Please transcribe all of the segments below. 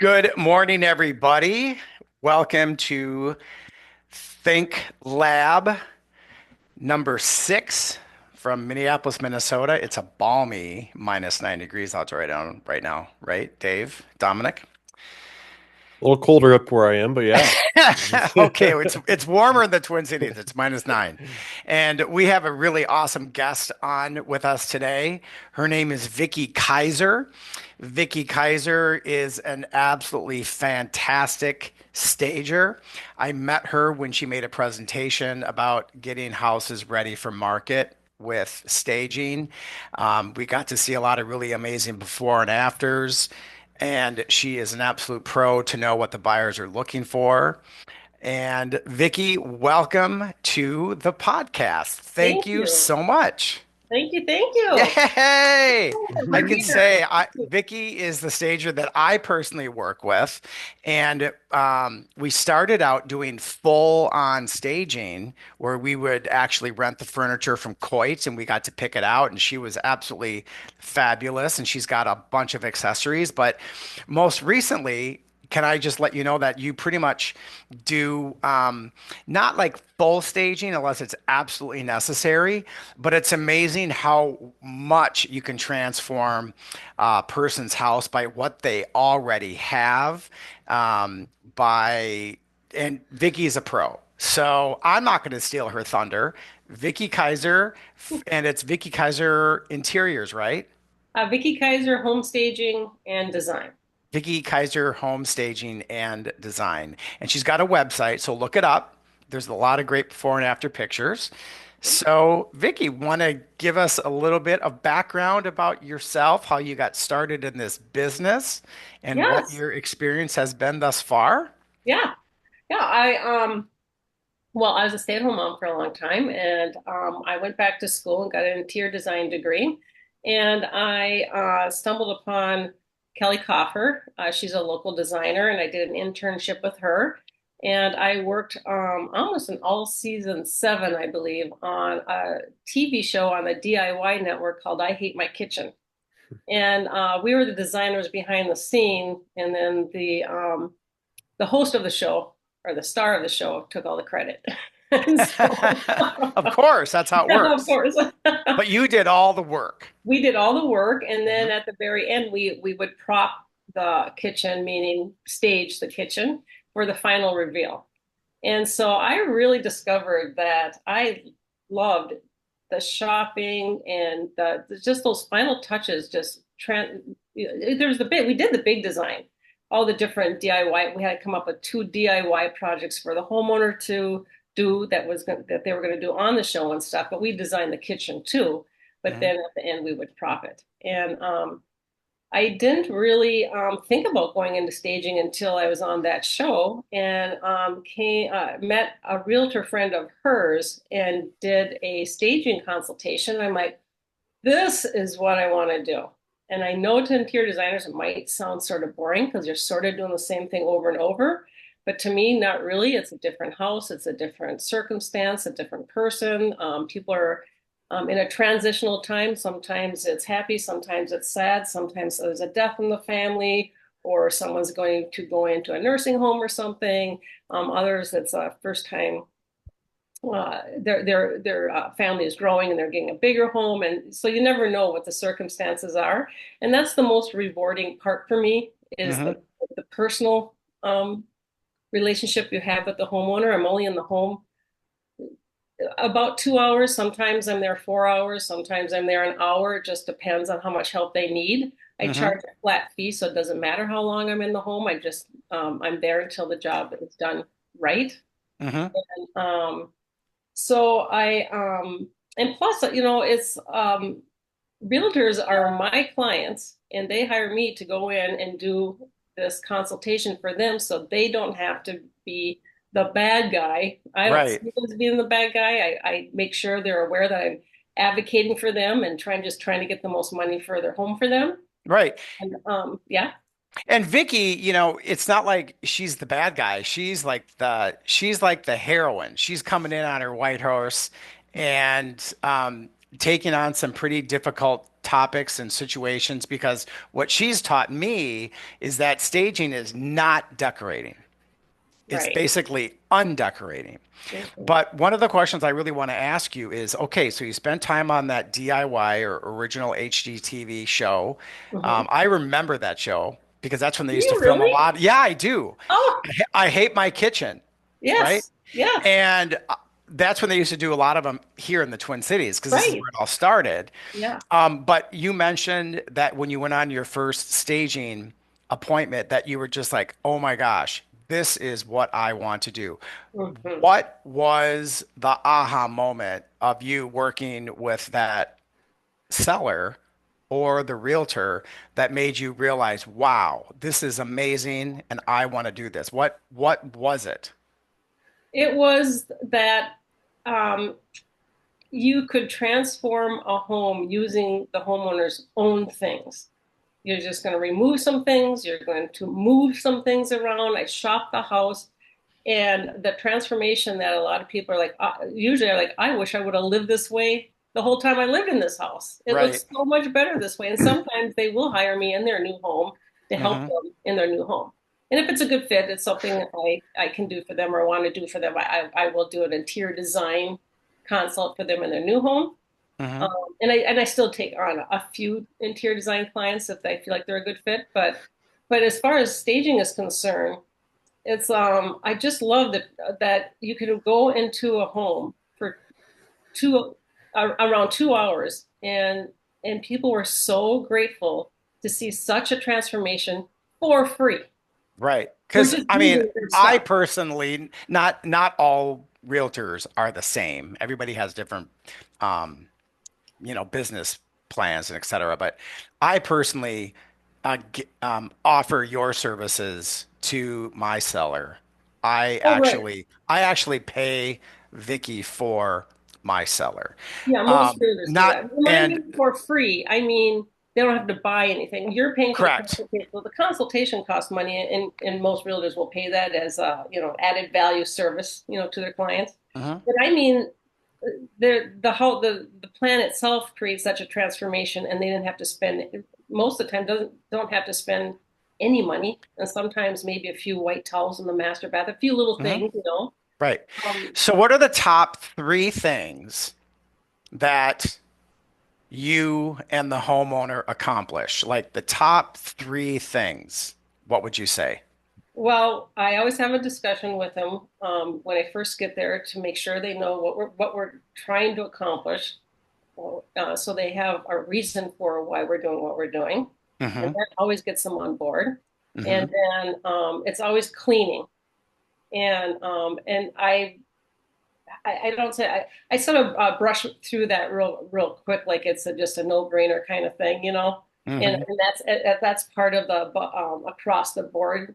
Good morning, everybody. Welcome to Think Lab number 6 from Minneapolis, Minnesota. It's a balmy -9 degrees out right now, right, Dave? Dominic? A little colder up where I am, but yeah. Okay, it's warmer in the Twin Cities. It's -9. And we have a really awesome guest on with us today. Her name is Vickie Kaiser. Vickie Kaiser is an absolutely fantastic stager. I met her when she made a presentation about getting houses ready for market with staging. We got to see a lot of really amazing before and afters, and she is an absolute pro to know what the buyers are looking for. And Vickie, welcome to the podcast. Thank Thank you you. so much. Thank you. Thank you. Yay! I I'm can here. say Vickie is the stager that I personally work with, and we started out doing full-on staging where we would actually rent the furniture from Coit, and we got to pick it out. And she was absolutely fabulous, and she's got a bunch of accessories. But most recently, can I just let you know that you pretty much do not like full staging unless it's absolutely necessary, but it's amazing how much you can transform a person's house by what they already have. By and Vickie is a pro, so I'm not going to steal her thunder. Vickie Kaiser, and it's Vickie Kaiser Interiors, right? Vickie Kaiser, home staging and design. Vickie Kaiser Home Staging and Design. And she's got a website, so look it up. There's a lot of great before and after pictures. So, Vickie, want to give us a little bit of background about yourself, how you got started in this business, and what Yes. your experience has been thus far? Yeah. Yeah. I was a stay-at-home mom for a long time, and I went back to school and got an interior design degree. And I stumbled upon Kelly Coffer. She's a local designer, and I did an internship with her. And I worked almost an all season 7, I believe, on a TV show on the DIY network called I Hate My Kitchen. And we were the designers behind the scene, and then the host of the show or the star of the show took all the credit. And so, Of course, that's how it of works. course, But you did all the work. we did all the work, and then Mhm. at the very end, we would prop the kitchen, meaning stage the kitchen for the final reveal. And so I really discovered that I loved the shopping and the just those final touches. There's the big we did the big design, all the different DIY. We had to come up with 2 DIY projects for the homeowner to do that they were going to do on the show and stuff. But we designed the kitchen too. But Mhm. then at the end we would prop it. And I didn't really think about going into staging until I was on that show and met a realtor friend of hers and did a staging consultation. I'm like, this is what I want to do. And I know to interior designers it might sound sort of boring because you're sort of doing the same thing over and over. But to me, not really. It's a different house, it's a different circumstance, a different person. People are in a transitional time. Sometimes it's happy, sometimes it's sad, sometimes there's a death in the family, or someone's going to go into a nursing home or something. Others, it's a first time their family is growing and they're getting a bigger home, and so you never know what the circumstances are, and that's the most rewarding part for me is Mhm. the personal relationship you have with the homeowner. I'm only in the home about 2 hours. Sometimes I'm there 4 hours. Sometimes I'm there an hour. It just depends on how much help they need. I Mhm. charge a flat fee, so it doesn't matter how long I'm in the home. I'm there until the job is done right. Mhm. Um, So I and plus, it's realtors are my clients and they hire me to go in and do this consultation for them so they don't have to be the bad guy. I don't see Right. them as being the bad guy. I make sure they're aware that I'm advocating for them and trying to get the most money for their home for them. Right. And yeah. And Vicky, it's not like she's the bad guy. She's like the heroine. She's coming in on her white horse, and taking on some pretty difficult topics and situations because what she's taught me is that staging is not decorating. It's Right. basically undecorating. Mhm. But one of the questions I really want to ask you is, okay, so you spent time on that DIY or original HGTV show. Mhm. I remember that show because that's when they Do used to you film a really? lot. Yeah, I do. Oh, I hate my kitchen, right? yes. Yes. And that's when they used to do a lot of them here in the Twin Cities because this is Right. where it all started. Yeah. But you mentioned that when you went on your first staging appointment, that you were just like, oh my gosh, this is what I want to do. Mhm. What was the aha moment of you working with that seller or the realtor that made you realize, wow, this is amazing and I want to do this? What was it? It was that um, you could transform a home using the homeowner's own things. You're just going to remove some things, you're going to move some things around. I shop the house, and the transformation that a lot of people are like, usually are like, I wish I would have lived this way the whole time I lived in this house. It Right. looks so much better this way. And sometimes they will hire me in their new home to help Hmm. them in their new home. And if it's a good fit, it's something I can do for them or want to do for them. I will do an interior design consult for them in their new home. Hmm. Um, and I still take on a few interior design clients if I feel like they're a good fit. But as far as staging is concerned, it's I just love that you can go into a home for two around 2 hours, and people were so grateful to see such a transformation for free. Right. We're Because just I mean, using their I stuff. personally, not all realtors are the same. Everybody has different um, business plans and et cetera. But I personally offer your services to my seller. Oh, right. I actually pay Vicky for my seller. Yeah, most realtors do Not that. When I and mean for free, I mean they don't have to buy anything. You're paying for the correct. consultation. So the consultation costs money, and most realtors will pay that as a added value service to their clients. Hmm. But I mean, the plan itself creates such a transformation, and they didn't have to spend most of the time doesn't don't have to spend any money, and sometimes maybe a few white towels in the master bath, a few little Hmm. things. Right. Um, So, what are the top three things that you and the homeowner accomplish? Like the top three things, what would you say? Well, I always have a discussion with them when I first get there to make sure they know what we're trying to accomplish, so they have a reason for why we're doing what we're doing, and Hmm. that always gets them on board. And Hmm. then it's always cleaning, and I don't say I sort of brush through that real quick, like it's just a no-brainer kind of thing. And, Hmm. and that's part of the across the board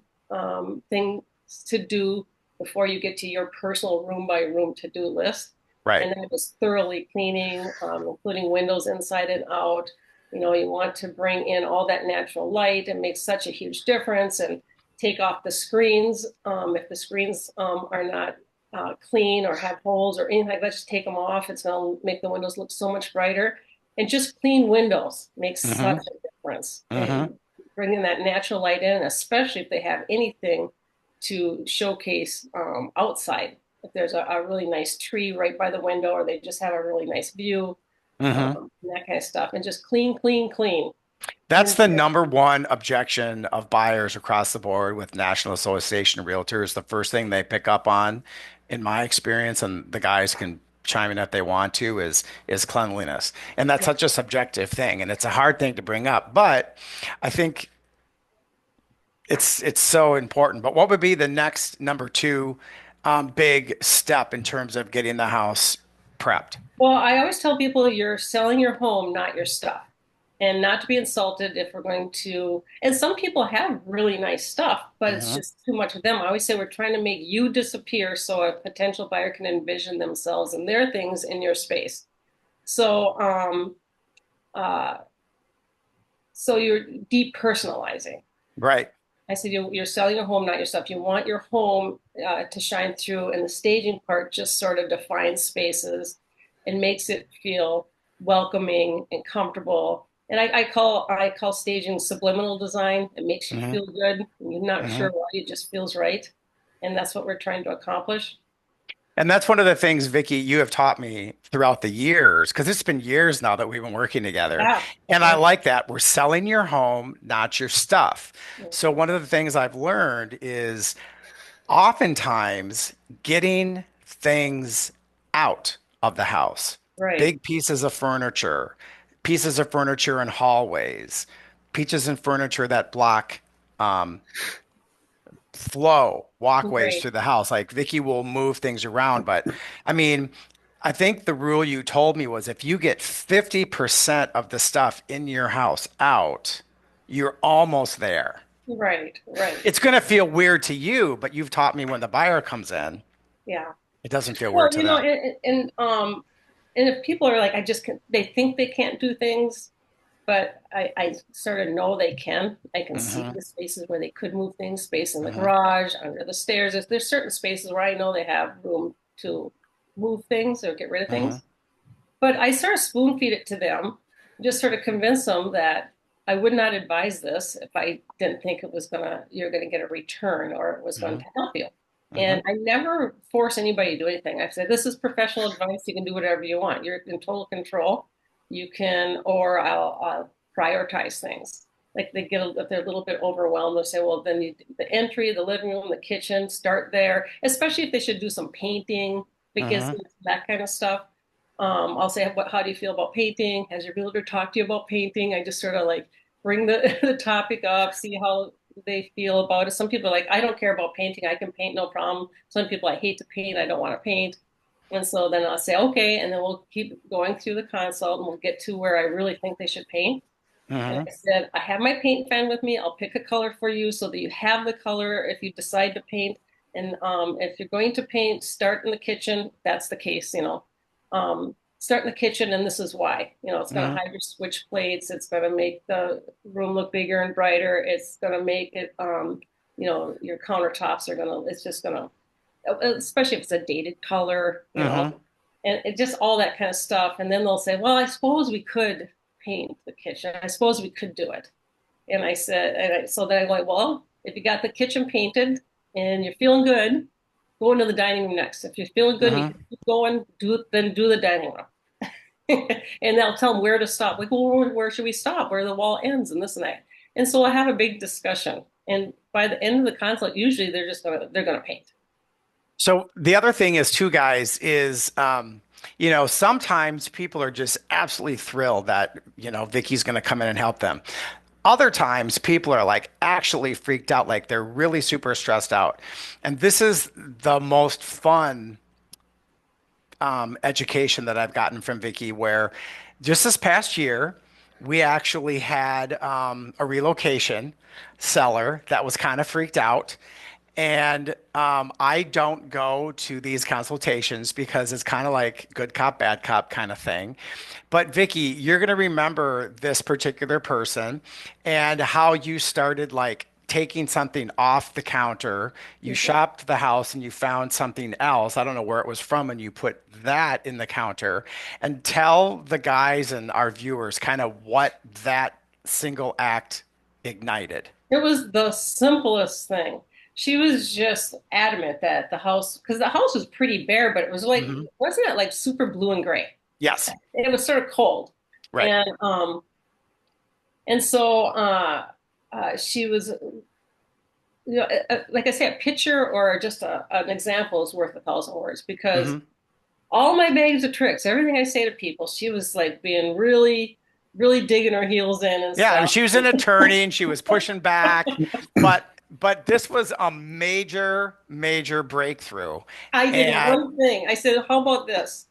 thing to do before you get to your personal room by room to-do list. Right. And that is thoroughly cleaning, including windows inside and out. You want to bring in all that natural light. It makes such a huge difference. And take off the screens if the screens are not clean or have holes or anything like that. Just take them off. It's going to make the windows look so much brighter. And just clean windows makes such Hmm. a difference. Hmm. And bringing that natural light in, especially if they have anything to showcase outside. If there's a really nice tree right by the window, or they just have a really nice view, hmm. and that kind of stuff. And just clean, clean, clean. That's And the number one objection of buyers across the board with National Association of Realtors. The first thing they pick up on, in my experience, and the guys can chime in if they want to, is cleanliness. And that's yeah, such a subjective thing, and it's a hard thing to bring up. But I think it's so important. But what would be the next number two big step in terms of getting the house prepped? well, I always tell people you're selling your home, not your stuff. And not to be insulted if we're going to, and some people have really nice stuff, but it's Hmm. just too much of them. I always say we're trying to make you disappear so a potential buyer can envision themselves and their things in your space. So, uh, so you're depersonalizing. Right. I said you're selling your home, not your stuff. You want your home to shine through, and the staging part just sort of defines spaces and makes it feel. welcoming and comfortable. And I call staging subliminal design. It makes you Hmm. feel good. You're not Hmm. sure why, it just feels right. And that's what we're trying to accomplish. And that's one of the things, Vicky, you have taught me throughout the years, because it's been years now that we've been working together. Yeah. And I Yeah. like that. We're selling your home, not your stuff. So one of the things I've learned is oftentimes getting things out of the house, Right. big pieces of furniture in hallways, pieces of furniture that block flow, walkways Right. through the house. Like Vicky will move things around, but I mean, I think the rule you told me was if you get 50% of the stuff in your house out, you're almost there. Right. Right. It's going to feel weird to you, but you've taught me when the buyer comes in, Yeah. it doesn't feel Well, weird to them. and if people are like, I just can, they think they can't do things, but I sort of know they can. I can see Hmm. the spaces where they could move things, space in the Hmm. garage, under the stairs. There's certain spaces where I know they have room to move things or get rid of Hmm. things. But I sort of spoon feed it to them, just sort of convince them that I would not advise this if I didn't think you're gonna get a return or it was going Hmm. to help you. Hmm. And I never force anybody to do anything. I've said this is professional advice. You can do whatever you want. You're in total control. You can, or I'll prioritize things. Like if they're a little bit overwhelmed, they'll say, well, then the entry, the living room, the kitchen, start there. Especially if they should do some painting, if it gets Hmm. into that kind of stuff. I'll say, how do you feel about painting? Has your builder talked to you about painting? I just sort of like bring the topic up, see how they feel about it. Some people are like, I don't care about painting. I can paint, no problem. Some people, I hate to paint. I don't want to paint. And so then I'll say, okay. And then we'll keep going through the consult and we'll get to where I really think they should paint. And Hmm. I said, I have my paint fan with me. I'll pick a color for you so that you have the color if you decide to paint. And if you're going to paint, start in the kitchen. That's the case, start in the kitchen, and this is why. It's going to Hmm. hide your switch plates. It's going to make the room look bigger and brighter. It's going to make it, your countertops are going to, it's just going to, especially if it's a dated color, Hmm. and it just all that kind of stuff. And then they'll say, well, I suppose we could paint the kitchen. I suppose we could do it. And I said, so then I'm like, well, if you got the kitchen painted and you're feeling good, go into the dining room next. If you're feeling good and you Hmm. can keep going, then do the dining room. And they'll tell them where to stop. Like, well, where should we stop? Where the wall ends and this and that. And so I have a big discussion. And by the end of the consult, usually they're gonna paint. So the other thing is too, guys, is sometimes people are just absolutely thrilled that, Vicky's going to come in and help them. Other times people are like actually freaked out, like they're really super stressed out. And this is the most fun education that I've gotten from Vicky, where just this past year, we actually had a relocation seller that was kind of freaked out. And I don't go to these consultations because it's kind of like good cop, bad cop kind of thing. But Vicky, you're going to remember this particular person and how you started like taking something off the counter. You shopped the house and you found something else. I don't know where it was from, and you put that in the counter. And tell the guys and our viewers kind of what that single act ignited. It was the simplest thing. She was just adamant that the house, because the house was pretty bare, but it was like, Hmm. wasn't it like super blue and gray? Yes, It was sort of cold. right. And so she was, like I say, a picture or just an example is worth 1,000 words, because Hmm. all my bags of tricks, everything I say to people, she was like being really, really digging her heels in and Yeah, I mean, stuff. she was an attorney and she was pushing back, but this was a major, major breakthrough. I did And one thing. I said, "How about this?"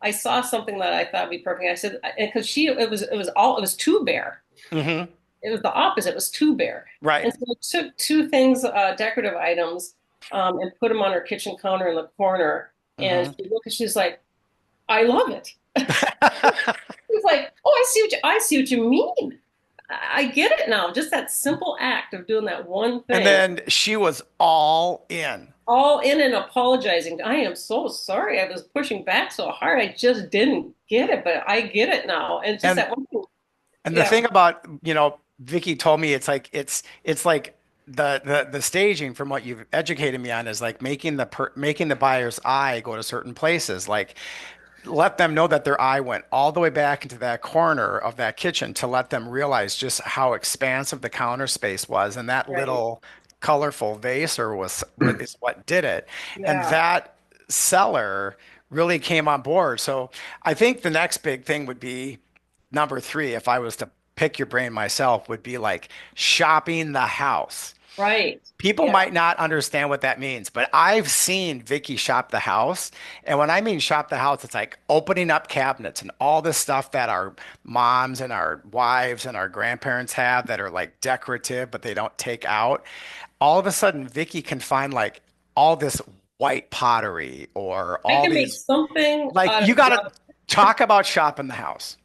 I saw something that I thought would be perfect. I said, because it was too bare. mhm, It was the opposite. It was too bare. right. And so I took two things, decorative items, and put them on her kitchen counter in the corner. And Hmm. she's like, "I love it." She's like, "Oh, I see what you mean. I get it now." Just that simple act of doing that one And thing. then she was all in. all in and apologizing. I am so sorry. I was pushing back so hard. I just didn't get it, but I get it now. And just And that one thing. And the Yeah, thing about, Vicky told me it's like the staging from what you've educated me on is like making the buyer's eye go to certain places. Like let them know that their eye went all the way back into that corner of that kitchen to let them realize just how expansive the counter space was. And that right. little colorful vase is what did it. And Yeah. that seller really came on board. So I think the next big thing would be number three, if I was to pick your brain myself, would be like shopping the house. Right. People Yeah. might not understand what that means, but I've seen Vicky shop the house. And when I mean shop the house, it's like opening up cabinets and all this stuff that our moms and our wives and our grandparents have that are like decorative, but they don't take out. All of a sudden, Vicky can find like all this white pottery or I all can make these, something like, out you of got to nothing. talk about shopping the house.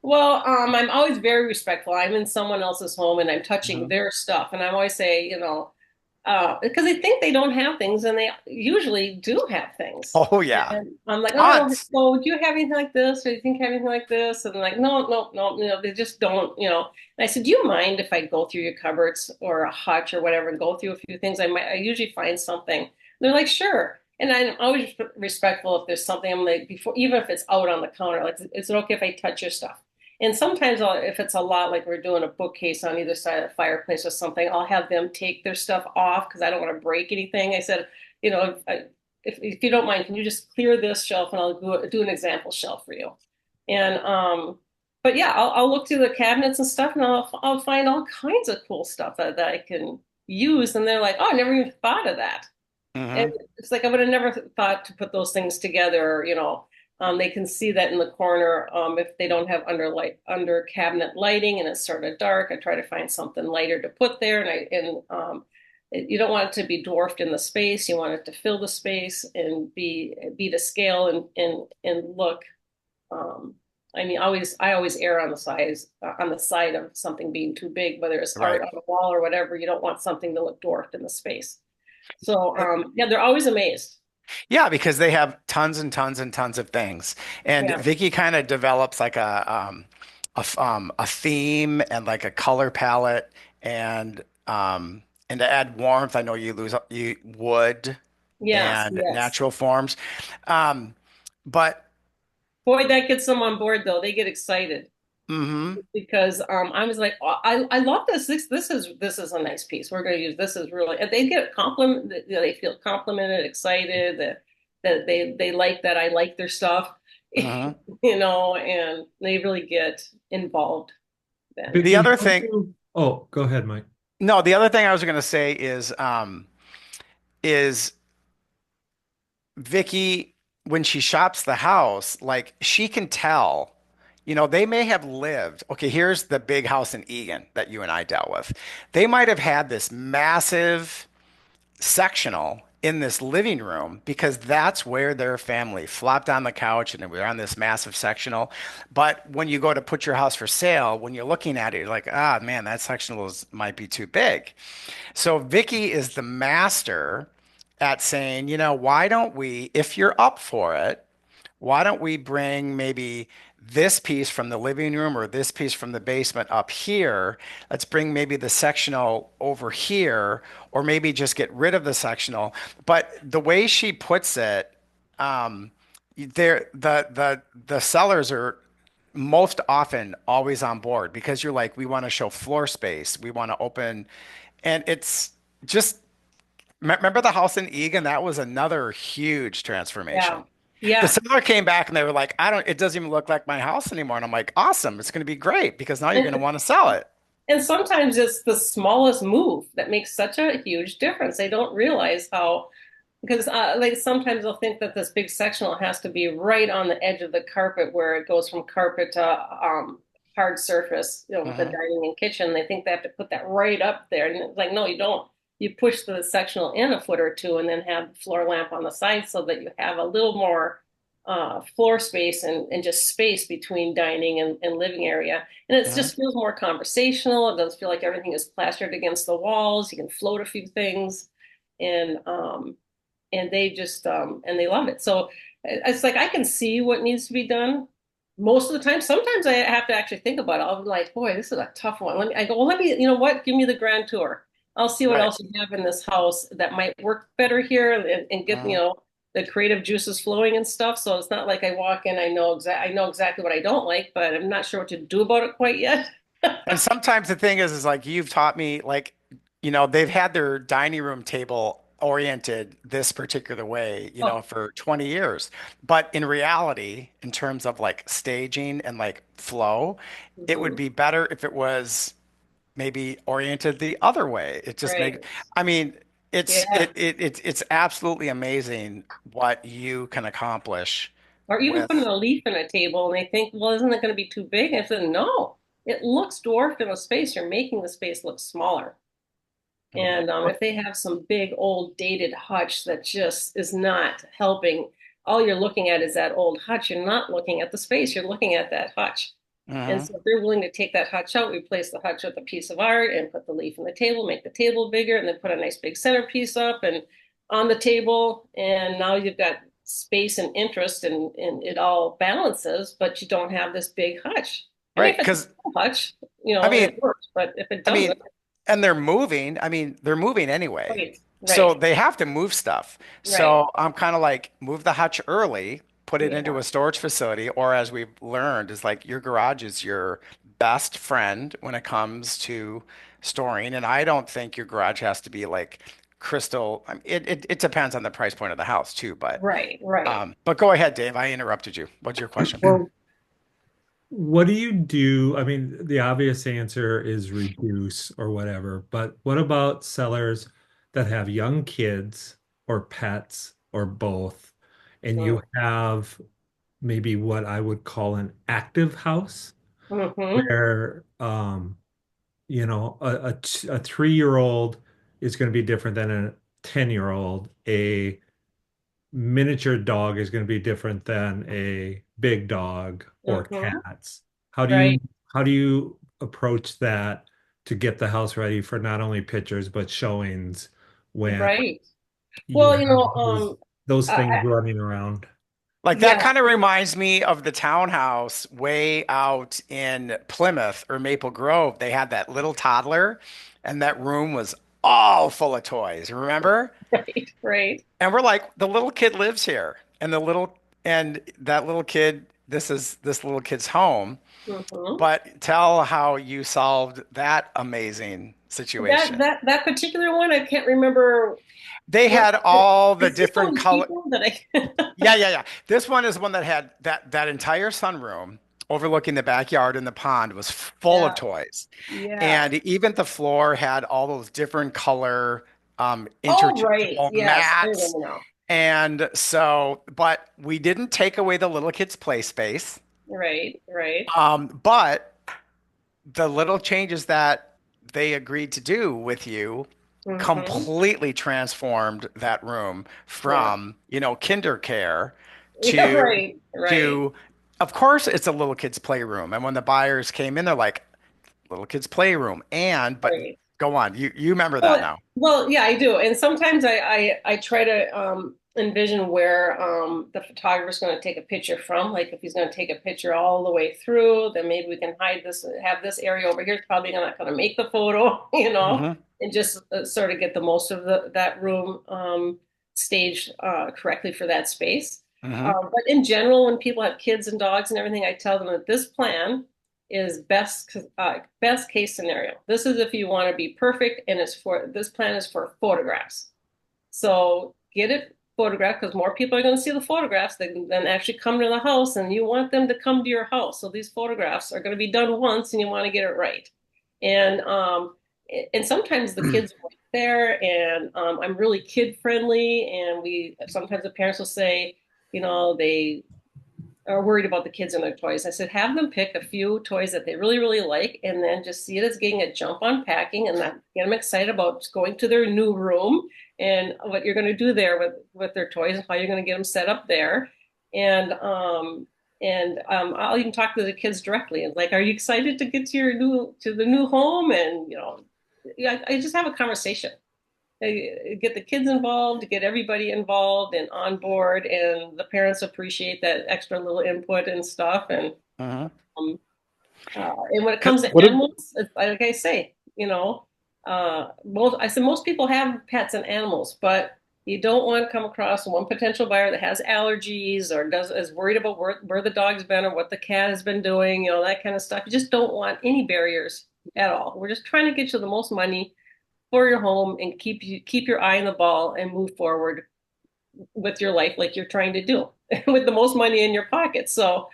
Well, I'm always very respectful. I'm in someone else's home and I'm touching Mhm. their stuff. And I always say, because they think they don't have things and they usually do have things. Oh, yeah. And I'm like, oh, I don't have, Tons. well, do you have anything like this? Or do you think you have anything like this? And they're like, no, no, no, they just don't. And I said, do you mind if I go through your cupboards or a hutch or whatever and go through a few things? I usually find something. And they're like, sure. And I'm always respectful if there's something I'm like, before, even if it's out on the counter, like, is it okay if I touch your stuff? And sometimes if it's a lot, like we're doing a bookcase on either side of the fireplace or something, I'll have them take their stuff off because I don't want to break anything. I said, if you don't mind, can you just clear this shelf and I'll do an example shelf for you. And but yeah, I'll look through the cabinets and stuff, and I'll find all kinds of cool stuff that I can use. And they're like, oh, I never even thought of that. And Hmm. it's like I would have never thought to put those things together. They can see that in the corner. If they don't have under cabinet lighting and it's sort of dark, I try to find something lighter to put there. You don't want it to be dwarfed in the space. You want it to fill the space and be to scale and look. Um, I always err on the side of something being too big, whether it's art Right. on a wall or whatever. You don't want something to look dwarfed in the space. So yeah, they're always amazed. Yeah, because they have tons and tons and tons of things. And Yeah. Vicky kind of develops like a theme and like a color palette and to add warmth, I know you wood Yes, and yes. natural forms. Um, but Boy, that gets them on board though. They get excited mhm. because I was like, oh, I love this. This is a nice piece. We're going to use this is really. And they get compliment. They feel complimented, excited that they like that I like their stuff, Mhm. and they really get involved then. The Vicky, other how thing, do, oh, go ahead, Mike. no, the other thing I was going to say is Vicky, when she shops the house, like she can tell, they may have lived. Okay, here's the big house in Egan that you and I dealt with. They might have had this massive sectional in this living room because that's where their family flopped on the couch and we're on this massive sectional. But when you go to put your house for sale, when you're looking at it, you're like, ah, man, that might be too big. So Vicky is the master at saying, why don't we, if you're up for it, why don't we bring maybe this piece from the living room or this piece from the basement up here? Let's bring maybe the sectional over here, or maybe just get rid of the sectional. But the way she puts it, the sellers are most often always on board because you're like, we want to show floor space, we want to open, and it's just remember the house in Egan? That was another huge Yeah, transformation. The yeah. seller came back and they were like, it doesn't even look like my house anymore. And I'm like, awesome. It's going to be great because now you're going to And want to sell it. and sometimes it's the smallest move that makes such a huge difference. They don't realize how because like sometimes they'll think that this big sectional has to be right on the edge of the carpet where it goes from carpet to hard surface, with the Hmm. dining and kitchen. They think they have to put that right up there. And it's like, no, you don't. You push the sectional in a foot or two and then have the floor lamp on the side so that you have a little more floor space and just space between dining and living area. And it Hmm. just feels more conversational. It doesn't feel like everything is plastered against the walls. You can float a few things. And and they just and they love it. So it's like I can see what needs to be done most of the time. Sometimes I have to actually think about it. I'll be like, boy, this is a tough one. I go, well, let me, you know what? Give me the grand tour. I'll see what Right. else you have in this house that might work better here and get, Mhm. the creative juices flowing and stuff. So it's not like I walk in, I know exactly what I don't like, but I'm not sure what to do about it quite yet. And sometimes the thing is like you've taught me, like, they've had their dining room table oriented this particular way, Oh, for 20 years. But in reality, in terms of like staging and like flow, it would mhm. be better if it was maybe oriented the other way. It just makes, Right. I mean, Yeah. it's absolutely amazing what you can accomplish Or even putting with. a leaf in a table and they think, well, isn't it going to be too big? I said, no, it looks dwarfed in a space. You're making the space look smaller. Mhm. And if they have some big old dated hutch that just is not helping, all you're looking at is that old hutch. You're not looking at the space. You're looking at that hutch. And Mhm. so if they're willing to take that hutch out, replace the hutch with a piece of art and put the leaf in the table, make the table bigger, and then put a nice big centerpiece up and on the table. And now you've got space and interest and it all balances, but you don't have this big hutch. I mean, Right. if it's a Because, small hutch, I it mean, works, but if it I mean, doesn't, and they're moving. I mean, they're moving anyway. right, So right, they have to move stuff. right. So I'm kind of like, move the hutch early, put it into Yeah, a storage facility, or as we've learned, is like your garage is your best friend when it comes to storing. And I don't think your garage has to be like crystal. I mean, it depends on the price point of the house too, right, right. but go ahead, Dave. I interrupted you. What's your question? Well, what do you do? I mean, the obvious answer is reduce or whatever, but what about sellers that have young kids or pets or both, and you have maybe what I would call an active house Mm-hmm. where, a 3-year-old is going to be different than a 10-year-old. A miniature dog is going to be different than a big dog or Mm-hmm. cats. How do Right, you how do you approach that to get the house ready for not only pictures but showings when right. you Well, have those things I, running around? Like that yeah, kind of reminds me of the townhouse way out in Plymouth or Maple Grove. They had that little toddler, and that room was all full of toys. Remember? right, right. And we're like, the little kid lives here, and that little kid. This is this little kid's home. Mm-hmm. But tell how you solved that amazing That situation. that that particular one, I can't remember They what. had all the Is this the different one with color. people that I? Yeah, yeah, yeah. This one is one that had that entire sunroom overlooking the backyard and the pond was full of Yeah, toys. yeah. And even the floor had all those different color Oh, right. interchangeable Yes, I mats. remember now. And so, but we didn't take away the little kids' play space. Right, right. But the little changes that they agreed to do with you Mm-hmm. completely transformed that room Yeah, from, kinder care yeah. to Right, right, to of course it's a little kid's playroom. And when the buyers came in, they're like, little kid's playroom. But right. go on. You remember that Well, now. well, yeah, I do. And sometimes I try to envision where the photographer's going to take a picture from. Like if he's going to take a picture all the way through, then maybe we can hide this, have this area over here. It's probably not going to make the photo, Hmm. and just sort of get the most of that room staged correctly for that space. Hmm. But in general, when people have kids and dogs and everything, I tell them that this plan is best case scenario. This is if you want to be perfect, and this plan is for photographs. So get it photographed because more people are going to see the photographs than actually come to the house, and you want them to come to your house. So these photographs are going to be done once, and you want to get it right. And sometimes the kids are right there, and I'm really kid friendly, and we sometimes the parents will say, they are worried about the kids and their toys. I said, have them pick a few toys that they really, really like, and then just see it as getting a jump on packing, and that get them excited about going to their new room and what you're going to do there with their toys and how you're going to get them set up there. And I'll even talk to the kids directly and like, are you excited to get to the new home? And yeah, I just have a conversation. Get the kids involved, get everybody involved and on board, and the parents appreciate that extra little input and stuff. Mhm. Um, and when it comes to What if, animals, like I say, most I said most people have pets and animals, but you don't want to come across one potential buyer that has allergies or is worried about where the dog's been or what the cat has been doing, that kind of stuff. You just don't want any barriers at all. We're just trying to get you the most money for your home and keep your eye on the ball and move forward with your life like you're trying to do with the most money in your pocket. So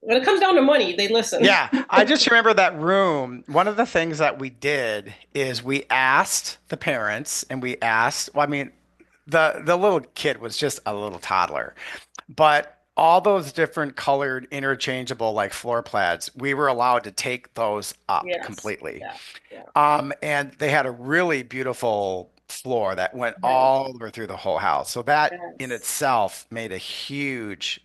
when it comes down to money, they listen. Yeah, I just remember that room. One of the things that we did is we asked the parents and we asked, well, I mean, the little kid was just a little toddler, but all those different colored interchangeable like floor plaids, we were allowed to take those up Yes. completely. Yeah. Yeah. And they had a really beautiful floor that went Right. all the way through the whole house. So that in Yes. itself made a huge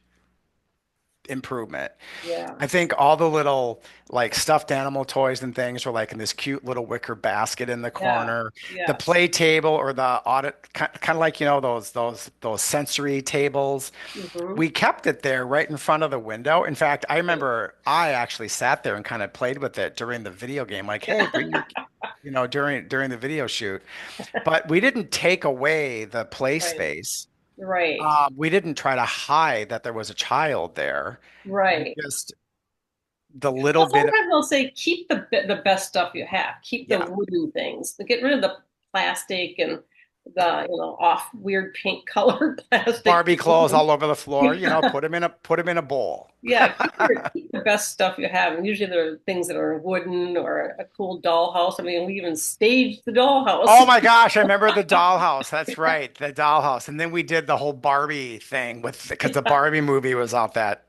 improvement. Yeah. I think all the little like stuffed animal toys and things were like in this cute little wicker basket in the Yeah. corner. The Yes. play table or the audit kind of like those sensory tables. Hmm. We kept it there right in front of the window. In fact, I remember I actually sat there and kind of played with it during the video game, like, hey, bring your during the video shoot. But we didn't take away the play Right. space. Right. We didn't try to hide that there was a child there. We Right. just the little Well, bit of sometimes they'll say keep the best stuff you have. Keep the yeah, wooden things. Get rid of the plastic and the off weird pink colored plastic Barbie clothes things. all over the floor, put them in a bowl. Yeah, keep the best stuff you have. And usually there are things that are wooden or a cool dollhouse. I mean, we even staged the Oh dollhouse. my gosh, I remember the dollhouse. That's right, the dollhouse. And then we did the whole Barbie thing with because the Barbie movie was out that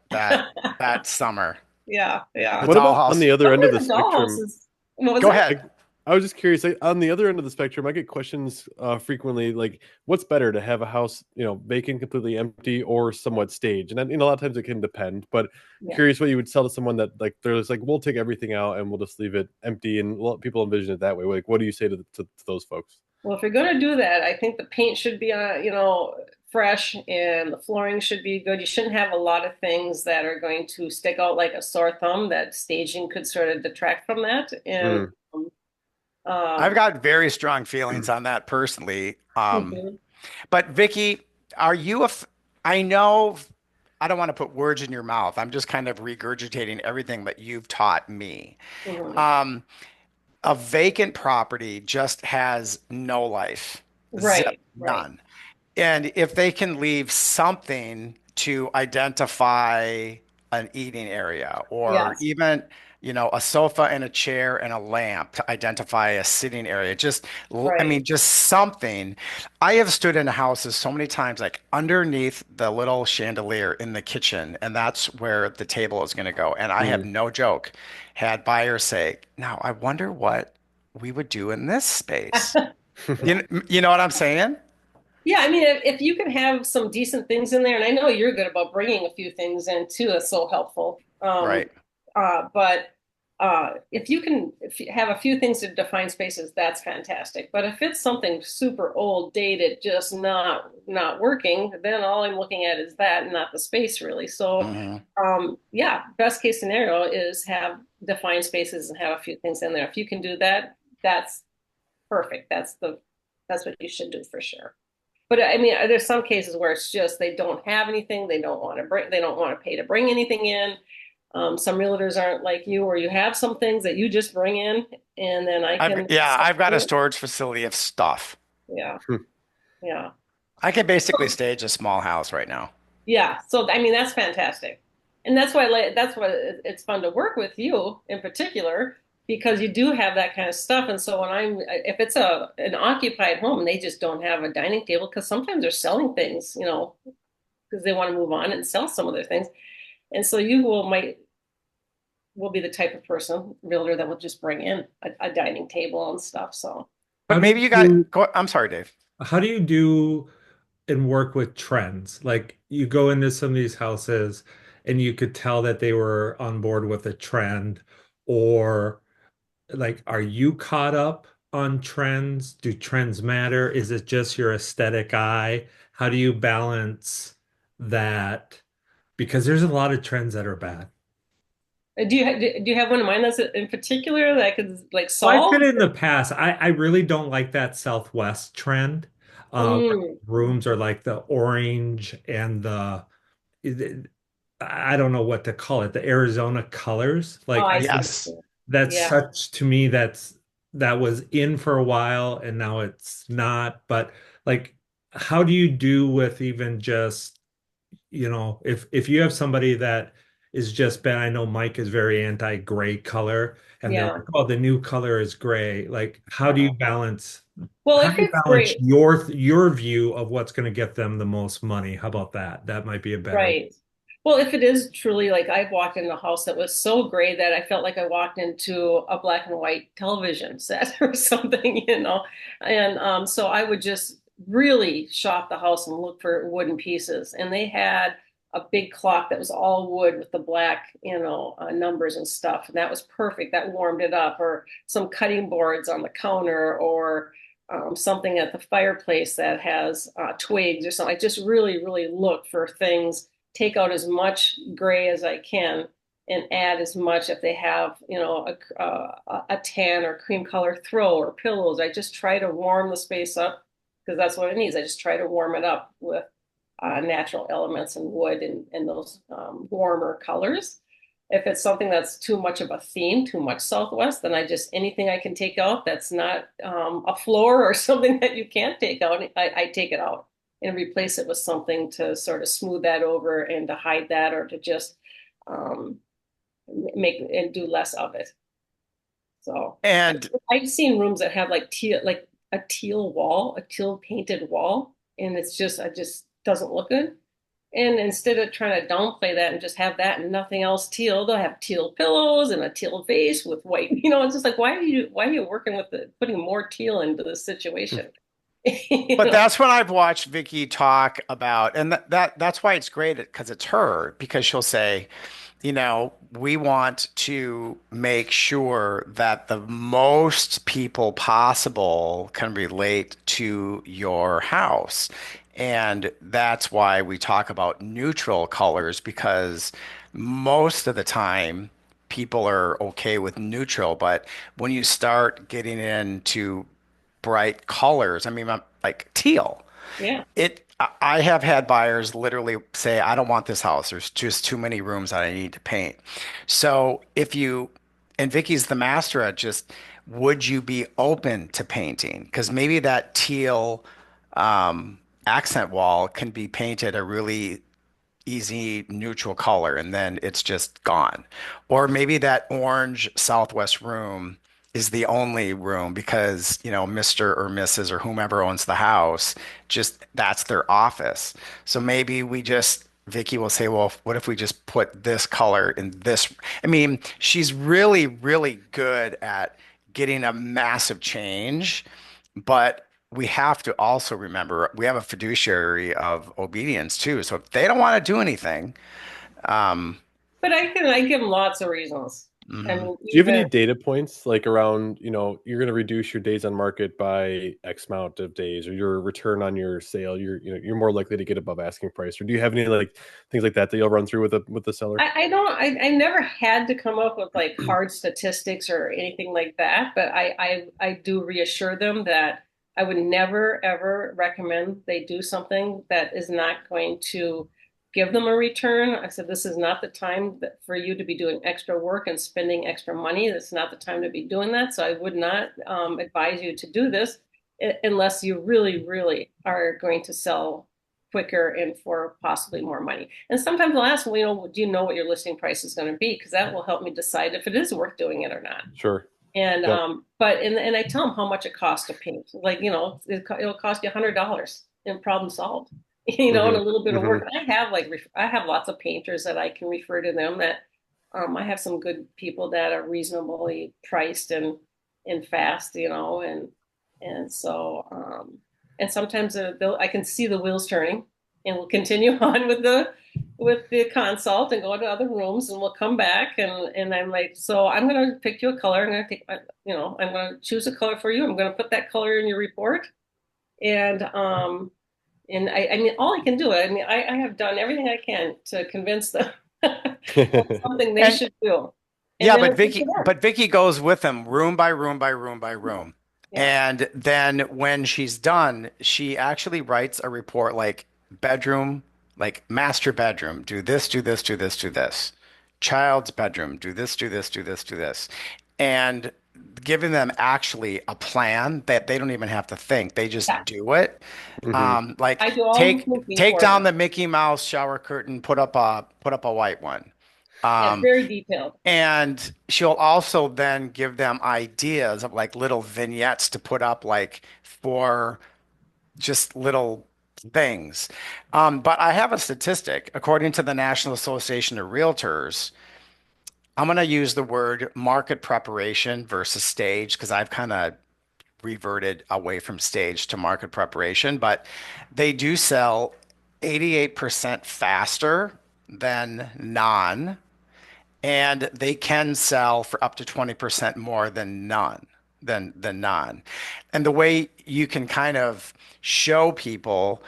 summer. Yeah, The yeah. what about on dollhouse. the other end of the Sometimes the dollhouse spectrum? is, what was Go that? Like, ahead. I was just curious, like, on the other end of the spectrum, I get questions frequently, like, what's better to have a house, vacant, completely empty, or somewhat staged? And then, a lot of times it can depend. But Yeah. curious what you would tell to someone that like there's like we'll take everything out and we'll just leave it empty, and let people envision it that way. Like, what do you say to those folks? Well, if you're going to do that, I think the paint should be fresh and the flooring should be good. You shouldn't have a lot of things that are going to stick out like a sore thumb. That staging could sort of detract from that. And Mm. I've um, got very strong feelings on that personally. mhm, But Vicky, are you I know I don't want to put words in your mouth. I'm just kind of regurgitating everything that you've taught me. mhm. Um, a vacant property just has no life. Zip, Right, right. none. And if they can leave something to identify an eating area or Yes, even, a sofa and a chair and a lamp to identify a sitting area, I right. mean, just something. I have stood in houses so many times, like underneath the little chandelier in the kitchen, and that's where the table is going to go. And I have Mm. no joke, had buyers say, now I wonder what we would do in this space. You know what I'm saying? Yeah, I mean, if you can have some decent things in there, and I know you're good about bringing a few things in too, that's so helpful. Right. But if you have a few things to define spaces, that's fantastic. But if it's something super old, dated, just not working, then all I'm looking at is that, and not the space really. So, Hmm. yeah, best case scenario is have defined spaces and have a few things in there. If you can do that, that's perfect. That's what you should do for sure. But I mean, there's some cases where it's just they don't have anything, they don't want to pay to bring anything in. Some realtors aren't like you, or you have some things that you just bring in, and then I can Yeah, sell I've got a it. storage facility of stuff. Yeah, yeah, I can basically stage a small house right now. yeah. So I mean, that's fantastic, and that's why that's why it's fun to work with you in particular because you do have that kind of stuff. And so if it's an occupied home and they just don't have a dining table, because sometimes they're selling things, because they want to move on and sell some of their things. And so you will be the type of person, realtor, that will just bring in a dining table and stuff. So But How do maybe you got, you I'm sorry, Dave. how do you do and work with trends? Like you go into some of these houses and you could tell that they were on board with a trend, or like are you caught up on trends? Do trends matter? Is it just your aesthetic eye? How do you balance that? Because there's a lot of trends that are bad. Do you have one in mind that's in particular that I could like Well, I've solve? been in the past. I really don't like that Southwest trend. Where Mm. rooms are like the orange and I don't know what to call it, the Arizona colors. Oh, Like I I see. Yes. that's Yeah, such to me that was in for a while and now it's not. But like, how do you do with even just if you have somebody that is just been, I know Mike is very anti-gray color, and they're yeah. like, oh, the new color is gray. Like, Well, how if do you it's balance great, your view of what's going to get them the most money? How about that? That might be a better. right. Well, if it is truly like I've walked in a house that was so gray that I felt like I walked into a black and white television set or something, And so I would just really shop the house and look for wooden pieces. And they had a big clock that was all wood with the black, numbers and stuff. And that was perfect. That warmed it up. Or some cutting boards on the counter, or something at the fireplace that has twigs or something. I just really, really look for things, take out as much gray as I can and add as much if they have, a tan or cream color throw or pillows. I just try to warm the space up because that's what it needs. I just try to warm it up with natural elements and wood and those warmer colors. If it's something that's too much of a theme, too much Southwest, then anything I can take out that's not a floor or something that you can't take out, I take it out and replace it with something to sort of smooth that over and to hide that, or to just um, make and do less of it. So And I've seen rooms that have like teal, like a teal wall, a teal painted wall, and it just doesn't look good. And instead of trying to downplay that and just have that and nothing else teal, they'll have teal pillows and a teal vase with white. It's just like why are you working with putting more teal into this situation? You But know? that's when I've watched Vickie talk about, and that's why it's great because it's her, because she'll say, we want to make sure that the most people possible can relate to your house. And that's why we talk about neutral colors, because most of the time people are okay with neutral. But when you start getting into bright colors, I mean, like teal, Yeah, I have had buyers literally say, I don't want this house. There's just too many rooms that I need to paint. So and Vicky's the master at just, would you be open to painting? Because maybe that teal accent wall can be painted a really easy neutral color and then it's just gone. Or maybe that orange Southwest room is the only room because, Mr. or Mrs. or whomever owns the house, just that's their office. So maybe Vicky will say, well, what if we just put this color in this? I mean, she's really, really good at getting a massive change, but we have to also remember we have a fiduciary of obedience too. So if they don't want to do anything, but I give them lots of reasons. I mhm. mean, Do you have any even data points like around, you're going to reduce your days on market by X amount of days, or your return on your sale, you're more likely to get above asking price, or do you have any like things like that you'll run through with the seller? I don't I never had to come up with like hard statistics or anything like that, but I do reassure them that I would never ever recommend they do something that is not going to give them a return. I said this is not the time for you to be doing extra work and spending extra money. It's not the time to be doing that. So I would not advise you to do this unless you really, really are going to sell quicker and for possibly more money. And sometimes I'll ask, well, do you know what your listing price is going to be? Because that will help me decide if it is worth doing it or not. Sure. And Yep. and I tell them how much it costs to paint. Like, it'll cost you $100 and problem solved. And Hmm. a little bit of Hmm. work. And I have lots of painters that I can refer to them that I have some good people that are reasonably priced and fast, and so and sometimes I can see the wheels turning, and we'll continue on with with the consult and go to other rooms, and we'll come back, and I'm like, so I'm going to pick you a color. I'm going to take my, I'm going to choose a color for you. I'm going to put that color in your report. And I mean, all I can do, I mean, I have done everything I can to convince them that's something they And should do. And yeah, then but it's up to Vicky, them. but Vicky goes with them room by room by room by Yeah. room. Yeah. And then when she's done, she actually writes a report like bedroom, like master bedroom, do this, do this, do this, do this. Child's bedroom, do this, do this, do this, do this. And giving them actually a plan that they don't even have to think. They just Yeah. do it. Hmm. I Like do all the take thinking take for down them. the Mickey Mouse shower curtain, put up a white one. Yeah, it's Um, very detailed. and she'll also then give them ideas of like little vignettes to put up like for just little things. But I have a statistic. According to the National Association of Realtors, I'm going to use the word market preparation versus stage because I've kind of reverted away from stage to market preparation, but they do sell 88% faster than non, and they can sell for up to 20% more than none than non. And the way you can kind of show people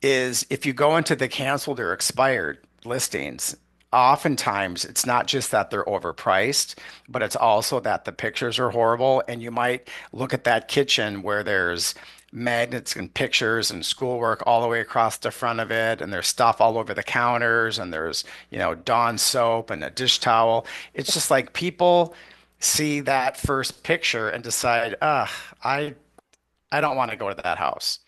is if you go into the canceled or expired listings, oftentimes it's not just that they're overpriced, but it's also that the pictures are horrible. And you might look at that kitchen where there's magnets and pictures and schoolwork all the way across the front of it, and there's stuff all over the counters, and there's, Dawn soap and a dish towel. It's just like people see that first picture and decide, I I don't want to go to that house.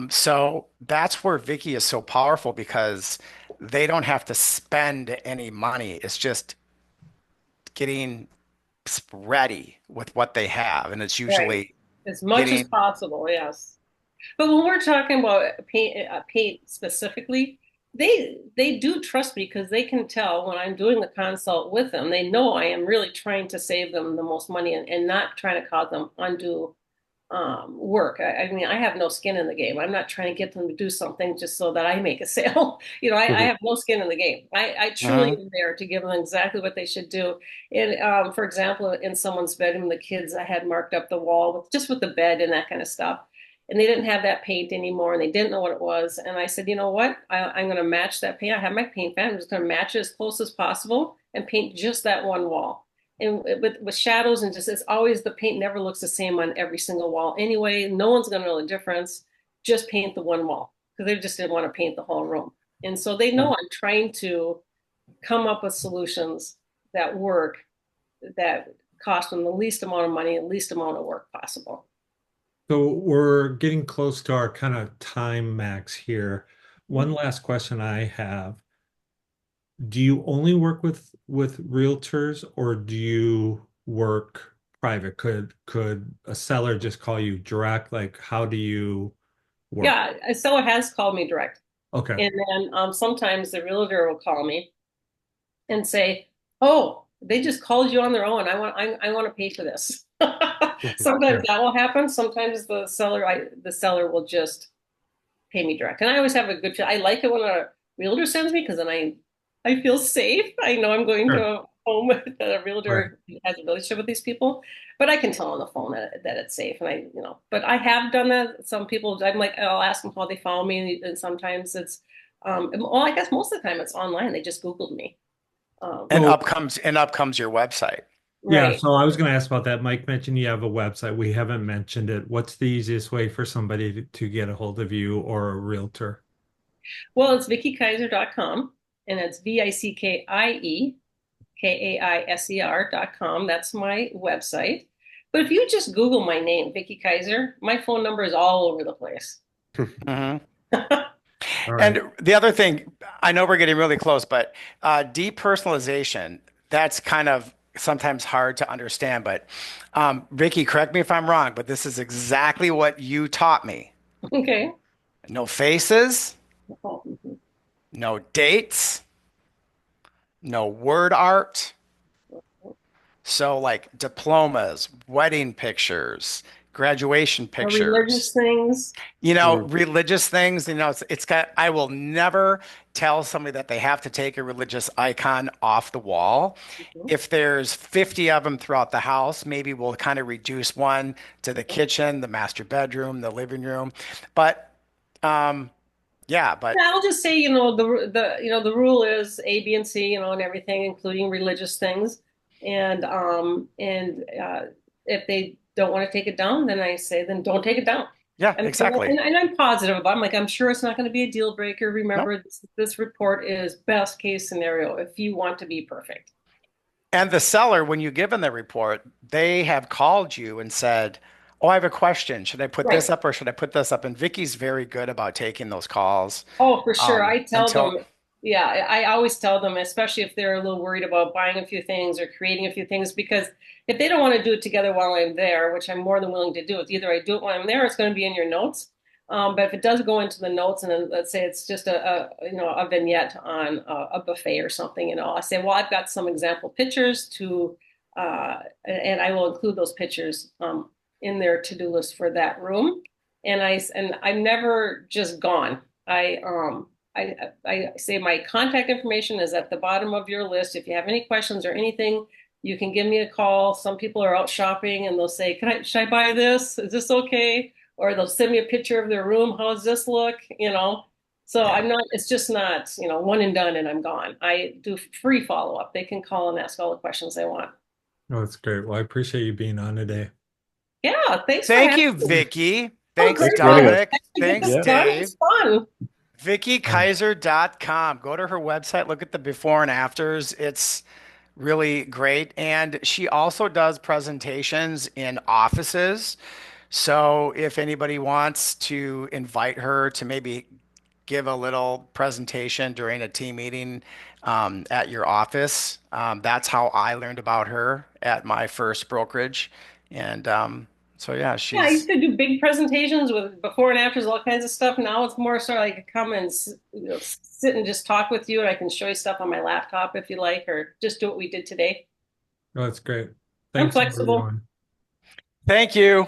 So that's where Vicky is so powerful because they don't have to spend any money. It's just getting ready with what they have. And it's Right. usually As much as getting, possible, yes. But when we're talking about paint specifically, they do trust me because they can tell when I'm doing the consult with them. They know I am really trying to save them the most money and not trying to cause them undue work. I mean, I have no skin in the game. I'm not trying to get them to do something just so that I make a sale. I have no skin in the game. I truly Mhm. am there to give them exactly what they should do. And for example, in someone's bedroom, the kids, I had marked up the wall with the bed and that kind of stuff. And they didn't have that paint anymore, and they didn't know what it was. And I said, you know what? I'm going to match that paint. I have my paint pen. I'm just going to match it as close as possible and paint just that one wall and with shadows and just it's always the paint never looks the same on every single wall anyway. No one's going to know the difference. Just paint the one wall because they just didn't want to paint the whole room. And so they know I'm trying to come up with solutions that work, that cost them the least amount of money and least amount of work possible. So we're getting close to our kind of time max here. One last question I have. Do you only work with realtors or do you work private? Could a seller just call you direct? Like how do you work? Yeah, a seller has called me direct. Okay. And then sometimes the realtor will call me and say, "Oh, they just called you on their own. I want to pay for this." Sometimes Sure. that will happen. Sometimes the seller will just pay me direct, and I always have a good. I like it when a realtor sends me because then I feel safe. I know I'm going to Sure. a home that a Right. realtor has a relationship with these people, but I can tell on the phone that it's safe, and But I have done that. Some people, I'm like, I'll ask them how they follow me, and sometimes it's, well, I guess most of the time it's online. They just Googled me. and So up comes your website. yeah, Right. so I was going to ask about that. Mike mentioned you have a website. We haven't mentioned it. What's the easiest way for somebody to get a hold of you or a realtor? Well, it's VickieKaiser.com, and it's VickieKaiser.com. That's my website. But if you just Google my name, Vickie Kaiser, my phone number is all over the place. Mhm. All right. And the other thing, I know we're getting really close, but depersonalization, that's kind of sometimes hard to understand. But Vicky, correct me if I'm wrong, but this is exactly what you taught me. Okay. No faces, Oh, mhm. no dates, no word art. So like diplomas, wedding pictures, graduation or religious pictures, things. religious things, it's got, I will never tell somebody that they have to take a religious icon off the wall. Mhm. If there's 50 of them throughout the house, maybe we'll kind of reduce one to the kitchen, the master bedroom, the living room. But yeah, Yeah, but I'll just say, the rule is A, B, and C, and everything, including religious things. And if they don't want to take it down, then I say, then don't take it down. yeah, And exactly. and I'm positive about it. I'm like, I'm sure it's not going to be a deal breaker. No. Remember, this report is best case scenario if you want to be perfect. And the seller, when you give them the report, they have called you and said, "Oh, I have a question. Should I put this Right. up or should I put this up?" And Vicky's very good about taking those calls. Oh, for sure. I tell Until them, yeah, I always tell them, especially if they're a little worried about buying a few things or creating a few things, because if they don't want to do it together while I'm there, which I'm more than willing to do, it's either I do it while I'm there, or it's going to be in your notes. But if it does go into the notes, and then let's say it's just a vignette on a buffet or something, I say, well, I've got some example pictures and I will include those pictures in their to-do list for that room. And I'm never just gone. I I say my contact information is at the bottom of your list. If you have any questions or anything, you can give me a call. Some people are out shopping and they'll say, should I buy this? Is this okay? Or they'll send me a picture of their room. How does this look? So yeah. it's just not, one and done and I'm gone. I do free follow-up. They can call and ask all the questions they want. Oh, that's great. Well, I appreciate you being on today. Yeah, thanks for Thank having you, me. Vicky. Oh, Thanks, Thanks great. for joining us. Dominic. To get Thanks, this Yeah. done, Dave. it's fun. VickieKaiser.com. Go to her website, look at the before and afters. It's really great. And she also does presentations in offices. So if anybody wants to invite her to maybe give a little presentation during a team meeting at your office, that's how I learned about her at my first brokerage. And so, yeah, Yeah, I used she's to do big presentations with before and afters, all kinds of stuff. Now it's more sort of like come and sit and just talk with you, and I can show you stuff on my laptop if you like, or just do what we did today. Oh, that's great. I'm Thanks, flexible. everyone. thank you.